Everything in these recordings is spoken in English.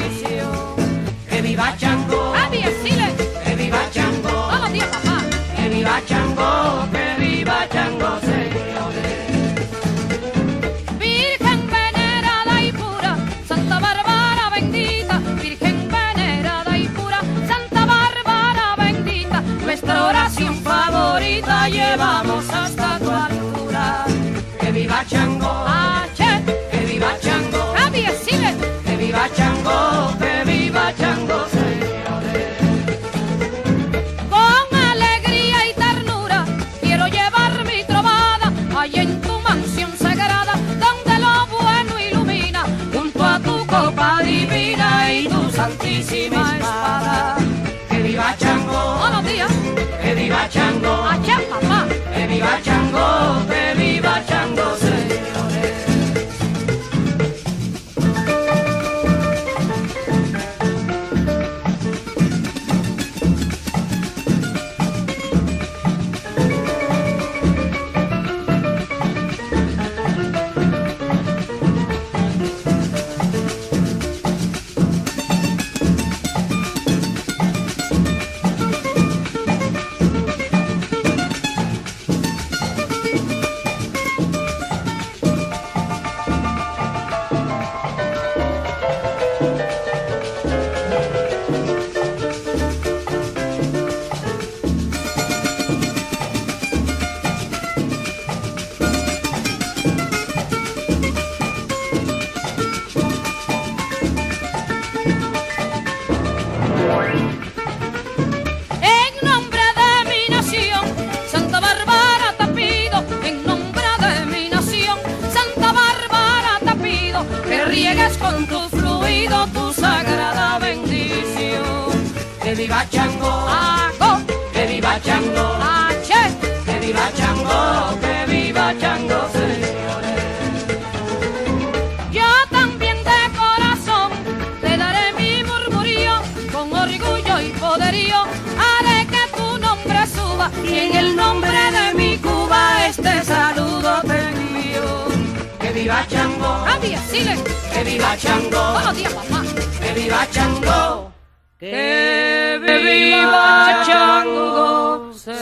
bendición. Que viva Chango. ¡Papi, asile! Que viva Chango. Todos los días, papá. Que viva Chango, señores. Virgen venerada y pura, Santa Bárbara bendita. Virgen venerada y pura, Santa Bárbara bendita. Nuestra oración favorita llevamos hasta tu altura. Que viva Chango. Que viva Chango. ¡Papi, asile! Que viva Chango, señores. Con alegría y ternura quiero llevar mi trovada allá en tu mansión sagrada, donde lo bueno ilumina, junto a tu copa divina y tu santísima espada. Que viva Chango. Todos los días. Que viva Chango. Allá, papá. Que viva Chango, señores. Con tu fluido, tu sagrada bendición. Que viva Chango, que viva Chango, que viva Chango, señores. Yo también de corazón te daré mi murmurío, con orgullo y poderío haré que tu nombre suba, y en el nombre de mi Cuba este saludo te envío. Que viva Chango. Que viva Chango. Todos los días, papá. Que viva Chango. Que viva Chango, señores.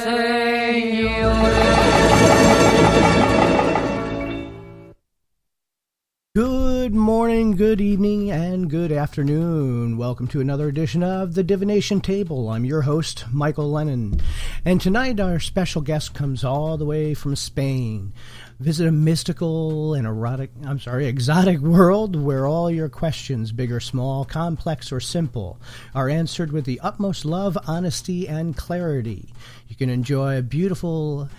Good morning, good evening, and good afternoon. Welcome to another edition of the Divination Table. I'm your host, Michael Lennon. And tonight our special guest comes all the way from Spain. Visit a mystical and exotic world where all your questions, big or small, complex or simple, are answered with the utmost love, honesty, and clarity. You can enjoy a beautiful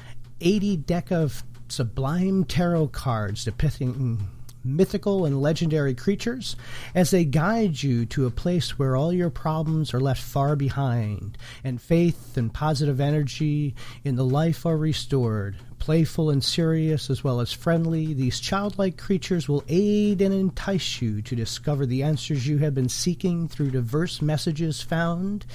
80 deck of sublime tarot cards depicting mythical and legendary creatures as they guide you to a place where all your problems are left far behind and faith and positive energy in the life are restored. Playful and serious as well as friendly, these childlike creatures will aid and entice you to discover the answers you have been seeking through diverse messages found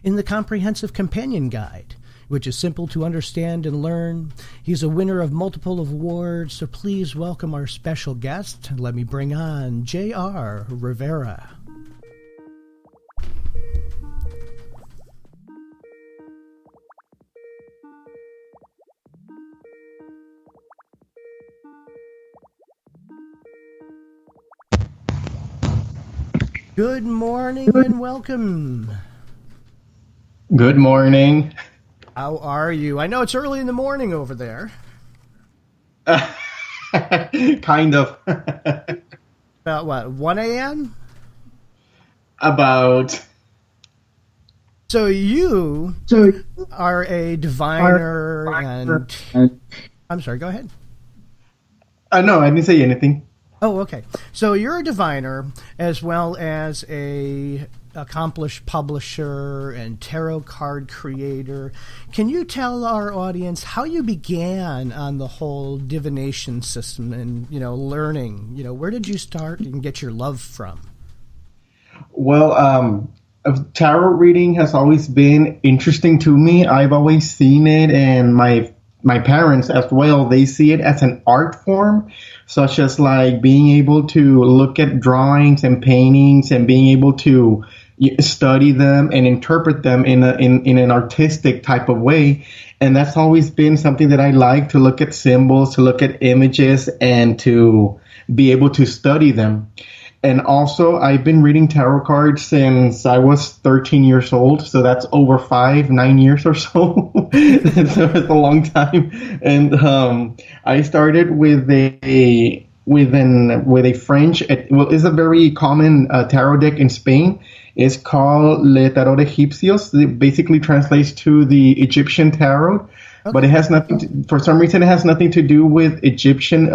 in the Comprehensive Companion Guide, which is simple to understand and learn. He's a winner of multiple awards, so please welcome our special guest. Let me bring on j-r-rivera. Good morning and welcome. Good morning. How are you? I know it's early in the morning over there. Kind of. About what, 1 a.m.? About. So you are a diviner and... I'm sorry, go ahead. No, I didn't say anything. Oh, okay. So you're a diviner as well as a accomplished publisher and tarot card creator. Can you tell our audience how you began on the whole divination system and, learning? Where did you start and get your love from? Well, tarot reading has always been interesting to me. I've always seen it in my my parents as well, they see it as an art form, such as like being able to look at drawings and paintings and being able to study them and interpret them in an artistic type of way. And that's always been something that I like, to look at symbols, to look at images, and to be able to study them. And also, I've been reading tarot cards since I was 13 years old. So that's over 9 years or so. So it's a long time. And I started with a French, well, it's a very common tarot deck in Spain. It's called Le Tarot Egipcios. It basically translates to the Egyptian tarot. Okay. But it has nothing for some reason, it has nothing to do with Egyptian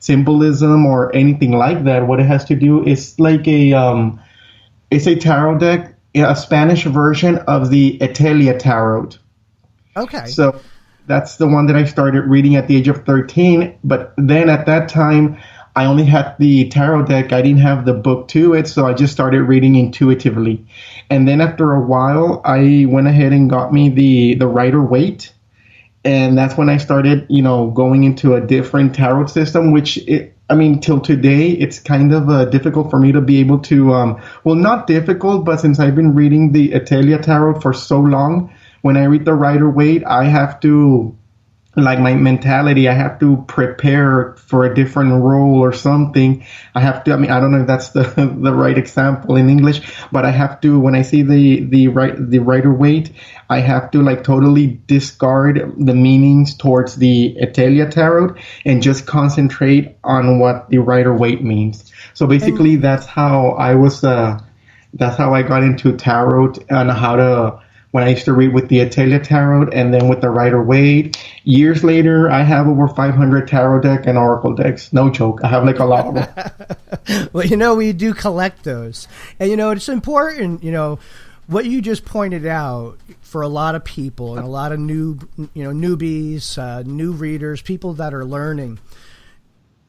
symbolism or anything like that. What it has to do is like it's a tarot deck, a Spanish version of the Etalia tarot. Okay. So that's the one that I started reading at the age of 13. But then at that time, I only had the tarot deck. I didn't have the book to it, so I just started reading intuitively. And then after a while, I went ahead and got me the Rider-Waite. And that's when I started, going into a different tarot system, which, till today, it's kind of difficult for me to be able to, well, not difficult, but since I've been reading the Etalia tarot for so long, when I read the Rider-Waite, I have to, like my mentality, I have to prepare for a different role or something. I have to, I don't know if that's the right example in English, but I have to, when I see the Rider-Waite, I have to like totally discard the meanings towards the Etalia tarot and just concentrate on what the Rider-Waite means. So basically that's how I got into tarot, and when I used to read with the Etalia tarot and then with the Rider-Waite. Years later, I have over 500 tarot deck and oracle decks. No joke. I have like a lot of them. Well, we do collect those. And, it's important, what you just pointed out for a lot of people and a lot of newbies, new readers, people that are learning.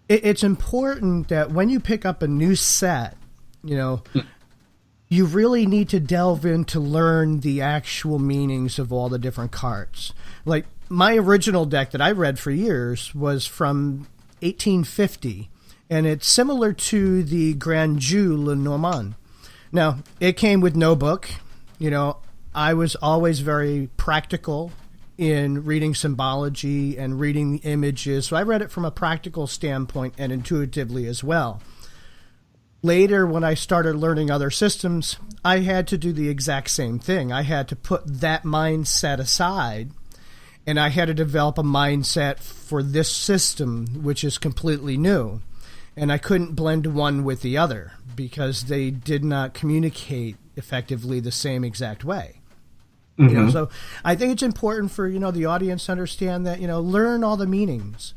It's important that when you pick up a new set, you really need to delve in to learn the actual meanings of all the different cards. Like my original deck that I read for years was from 1850, and it's similar to the Grand Jeu Lenormand. Now, it came with no book. I was always very practical in reading symbology and reading the images, so I read it from a practical standpoint and intuitively as well. Later, when I started learning other systems, I had to do the exact same thing. I had to put that mindset aside, and I had to develop a mindset for this system, which is completely new. And I couldn't blend one with the other because they did not communicate effectively the same exact way. Mm-hmm. So I think it's important for, the audience to understand that, learn all the meanings,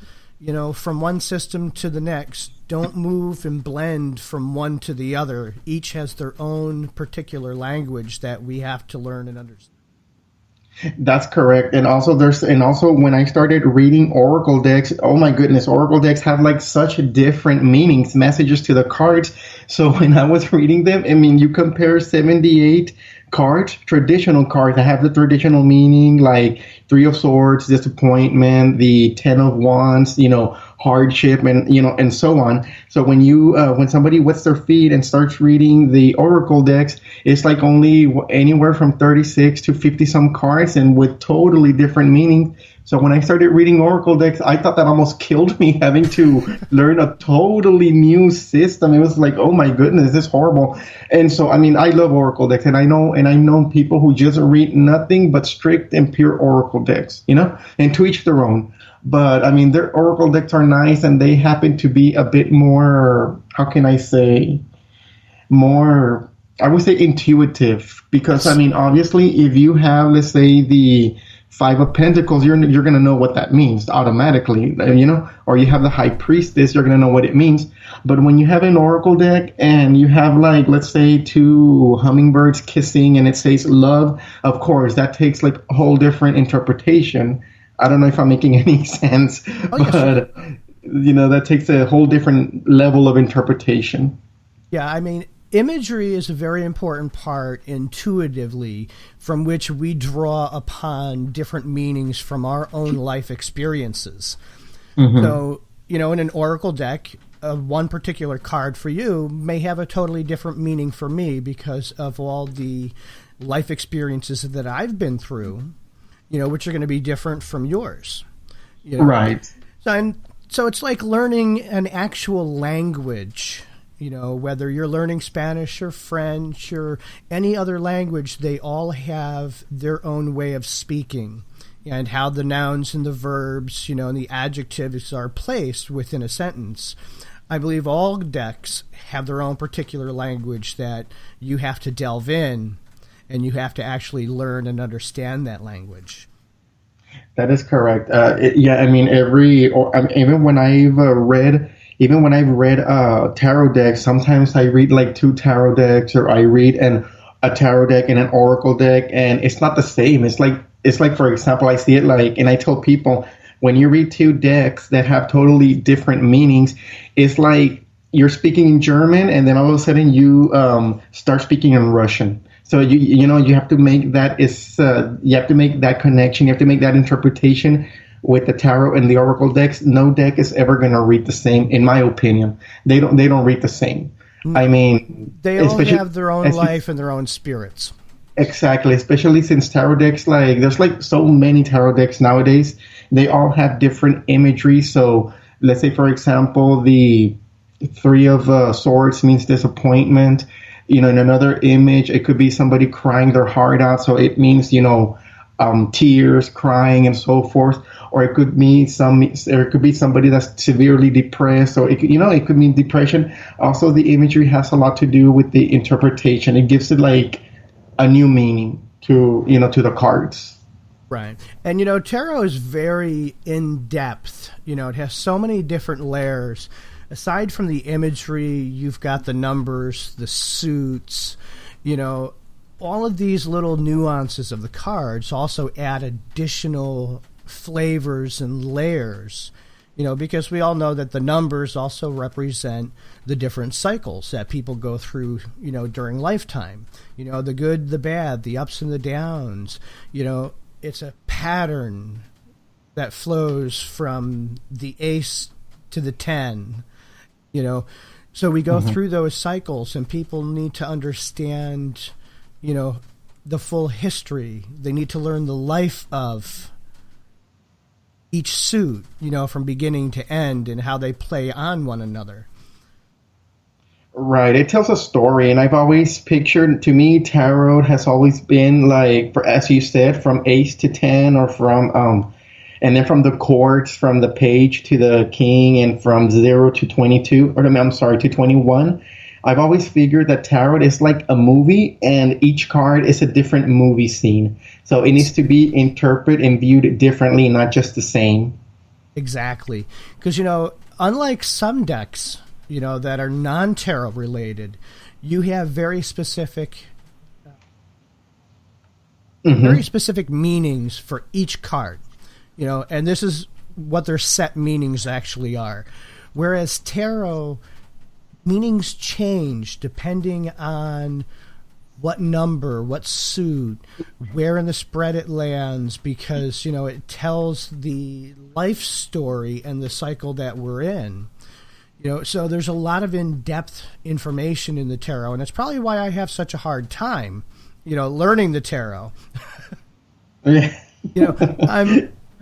from one system to the next. Don't move and blend from one to the other. Each has their own particular language that we have to learn and understand. That's correct. And also when I started reading oracle decks, oh my goodness, oracle decks have like such different meanings, messages to the cards. So when I was reading them, you compare 78 cards, traditional cards that have the traditional meaning, like Three of Swords, disappointment, the Ten of Wands, hardship, and and so on. So when somebody wets their feet and starts reading the oracle decks, it's like only anywhere from 36 to 50 some cards, and with totally different meaning. So when I started reading oracle decks, I thought that almost killed me, having to learn a totally new system. It was like, oh my goodness, this is horrible. And so, I love oracle decks, and I know people who just read nothing but strict and pure oracle decks, and to each their own. But their oracle decks are nice, and they happen to be a bit more, how can I say, more, I would say intuitive. Because, obviously, if you have, let's say, the Five of Pentacles, you're going to know what that means automatically, or you have the High Priestess, you're going to know what it means. But when you have an oracle deck and you have, like, let's say 2 hummingbirds kissing and it says love, of course, that takes like a whole different interpretation. I don't know if I'm making any sense, but that takes a whole different level of interpretation. Yeah, imagery is a very important part intuitively from which we draw upon different meanings from our own life experiences. So, in an oracle deck, one particular card for you may have a totally different meaning for me because of all the life experiences that I've been through, which are going to be different from yours. Right. So it's like learning an actual language, whether you're learning Spanish or French or any other language, they all have their own way of speaking and how the nouns and the verbs, and the adjectives are placed within a sentence. I believe all decks have their own particular language that you have to delve in and you have to actually learn and understand that language. That is correct. Even when I've read tarot decks, sometimes I read like two tarot decks, or I read a tarot deck and an oracle deck, and it's not the same. It's like, for example, I see it like, and I tell people, when you read two decks that have totally different meanings, it's like you're speaking in German, and then all of a sudden you start speaking in Russian. So you have to make that you have to make that connection. You have to make that interpretation with the tarot and the oracle decks. No deck is ever going to read the same, in my opinion. They don't read the same. I mean, they all have their own life and their own spirits. Exactly, especially since tarot decks, there's so many tarot decks nowadays. They all have different imagery. So let's say, for example, the Three of Swords means disappointment. In another image, it could be somebody crying their heart out. So it means, tears, crying, and so forth. Or it could be somebody that's severely depressed. So it could mean depression. Also, the imagery has a lot to do with the interpretation. It gives it like a new meaning to the cards. Right. And, tarot is very in-depth. It has so many different layers. Aside from the imagery, you've got the numbers, the suits, all of these little nuances of the cards also add additional flavors and layers, because we all know that the numbers also represent the different cycles that people go through, during lifetime. The good, the bad, the ups and the downs. It's a pattern that flows from the ace to the 10. So we go through those cycles, and people need to understand, the full history. They need to learn the life of each suit, from beginning to end, and how they play on one another. Right. It tells a story, and I've always pictured, to me, tarot has always been as you said, from ace to 10, or and then from the courts, from the page to the king, and from 0 to 22, to 21. I've always figured that tarot is like a movie, and each card is a different movie scene. So it needs to be interpreted and viewed differently, not just the same. Exactly. Because, unlike some decks, that are non-tarot related, you have very specific meanings for each card. And this is what their set meanings actually are. Whereas tarot, meanings change depending on what number, what suit, where in the spread it lands, because, it tells the life story and the cycle that we're in. So there's a lot of in-depth information in the tarot, and it's probably why I have such a hard time, learning the tarot.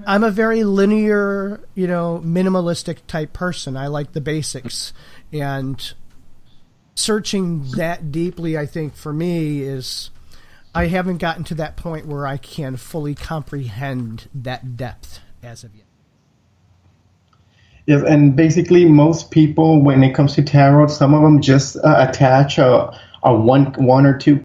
I'm a very linear, minimalistic type person. I like the basics, and searching that deeply, I think for me I haven't gotten to that point where I can fully comprehend that depth as of yet. Yes, and basically most people, when it comes to tarot, some of them just attach a one or two